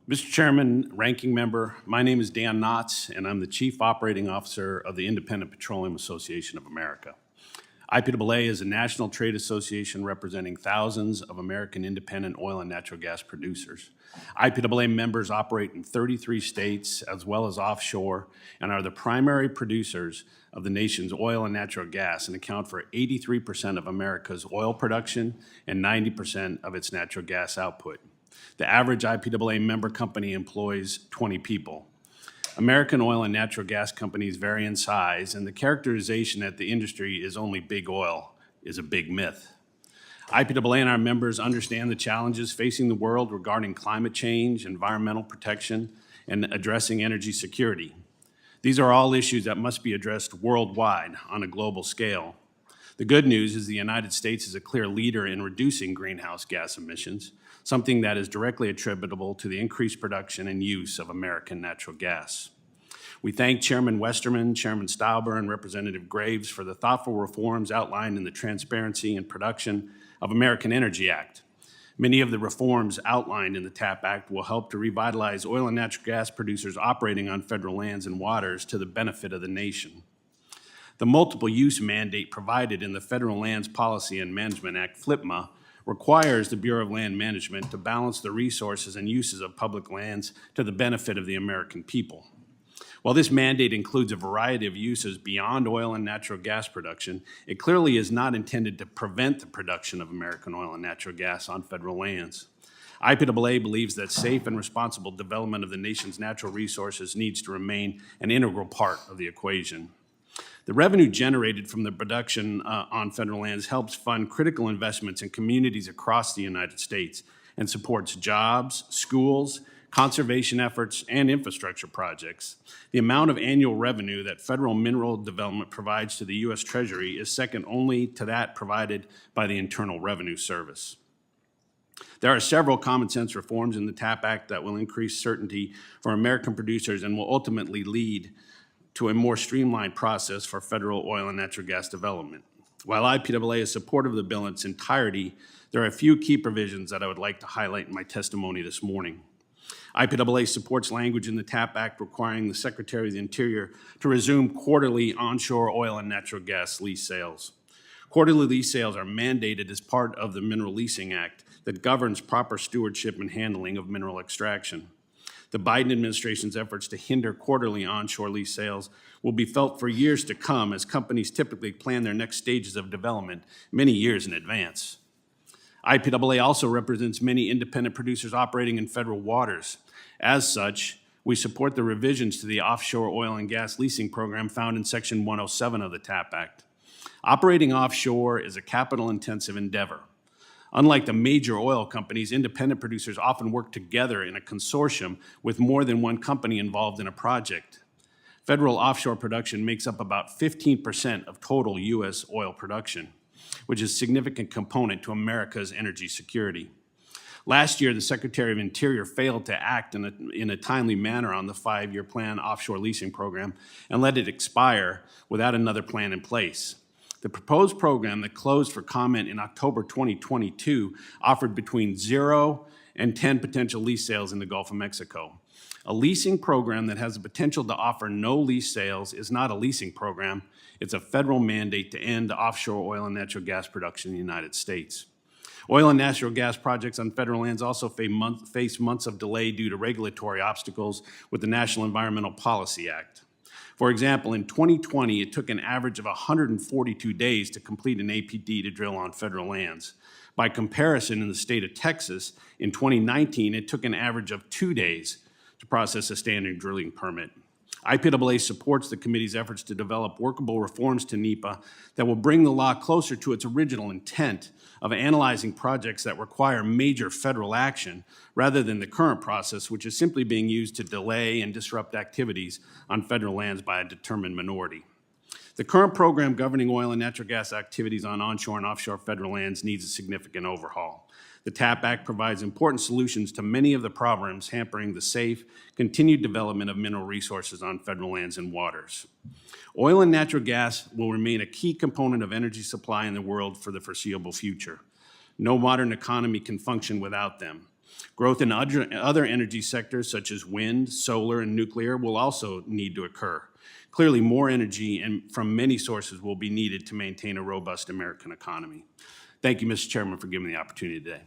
Mr. Chairman, Ranking Member, my name is Dan Naatz, and I'm the Chief Operating Officer of the Independent Petroleum Association of America. IPAA is a national trade association representing thousands of American independent oil and natural gas producers. IPAA members operate in 33 states as well as offshore and are the primary producers of the nation's oil and natural gas and account for 83% of America's oil production and 90% of its natural gas output. The average IPAA member company employs 20 people. American oil and natural gas companies vary in size, and the characterization that the industry is only big oil is a big myth. IPAA and our members understand the challenges facing the world regarding climate change, environmental protection, and addressing energy security. These are all issues that must be addressed worldwide on a global scale. The good news is the United States is a clear leader in reducing greenhouse gas emissions, something that is directly attributable to the increased production and use of American natural gas. We thank Chairman Westerman, Chairman Stauber, and Representative Graves for the thoughtful reforms outlined in the Transparency and Production of American Energy Act. Many of the reforms outlined in the TAP Act will help to revitalize oil and natural gas producers operating on federal lands and waters to the benefit of the nation. The multiple use mandate provided in the Federal Lands Policy and Management Act, FLPMA, requires the Bureau of Land Management to balance the resources and uses of public lands to the benefit of the American people. While this mandate includes a variety of uses beyond oil and natural gas production, it clearly is not intended to prevent the production of American oil and natural gas on federal lands. IPAA believes that safe and responsible development of the nation's natural resources needs to remain an integral part of the equation. The revenue generated from the production on federal lands helps fund critical investments in communities across the United States and supports jobs, schools, conservation efforts, and infrastructure projects. The amount of annual revenue that federal mineral development provides to the U.S. Treasury is second only to that provided by the Internal Revenue Service. There are several common sense reforms in the TAP Act that will increase certainty for American producers and will ultimately lead to a more streamlined process for federal oil and natural gas development. While IPAA is supportive of the bill in its entirety, there are a few key provisions that I would like to highlight in my testimony this morning. IPAA supports language in the TAP Act requiring the Secretary of the Interior to resume quarterly onshore oil and natural gas lease sales. Quarterly lease sales are mandated as part of the Mineral Leasing Act that governs proper stewardship and handling of mineral extraction. The Biden administration's efforts to hinder quarterly onshore lease sales will be felt for years to come as companies typically plan their next stages of development many years in advance. IPAA also represents many independent producers operating in federal waters. As such, we support the revisions to the offshore oil and gas leasing program found in Section 107 of the TAP Act. Operating offshore is a capital-intensive endeavor. Unlike the major oil companies, independent producers often work together in a consortium with more than one company involved in a project. Federal offshore production makes up about 15% of total U.S. oil production, which is a significant component to America's energy security. Last year, the Secretary of Interior failed to act in a timely manner on the 5-year plan offshore leasing program and let it expire without another plan in place. The proposed program that closed for comment in October 2022 offered between 0 and 10 potential lease sales in the Gulf of Mexico. A leasing program that has the potential to offer no lease sales is not a leasing program. It's a federal mandate to end offshore oil and natural gas production in the United States. Oil and natural gas projects on federal lands also face months of delay due to regulatory obstacles with the National Environmental Policy Act. For example, in 2020, it took an average of 142 days to complete an APD to drill on federal lands. By comparison, in the state of Texas, in 2019, it took an average of 2 days to process a standard drilling permit. IPAA supports the committee's efforts to develop workable reforms to NEPA that will bring the law closer to its original intent of analyzing projects that require major federal action rather than the current process, which is simply being used to delay and disrupt activities on federal lands by a determined minority. The current program governing oil and natural gas activities on onshore and offshore federal lands needs a significant overhaul. The TAP Act provides important solutions to many of the problems hampering the safe, continued development of mineral resources on federal lands and waters. Oil and natural gas will remain a key component of energy supply in the world for the foreseeable future. No modern economy can function without them. Growth in other energy sectors such as wind, solar, and nuclear will also need to occur. Clearly, more energy and from many sources will be needed to maintain a robust American economy. Thank you, Mr. Chairman, for giving me the opportunity today.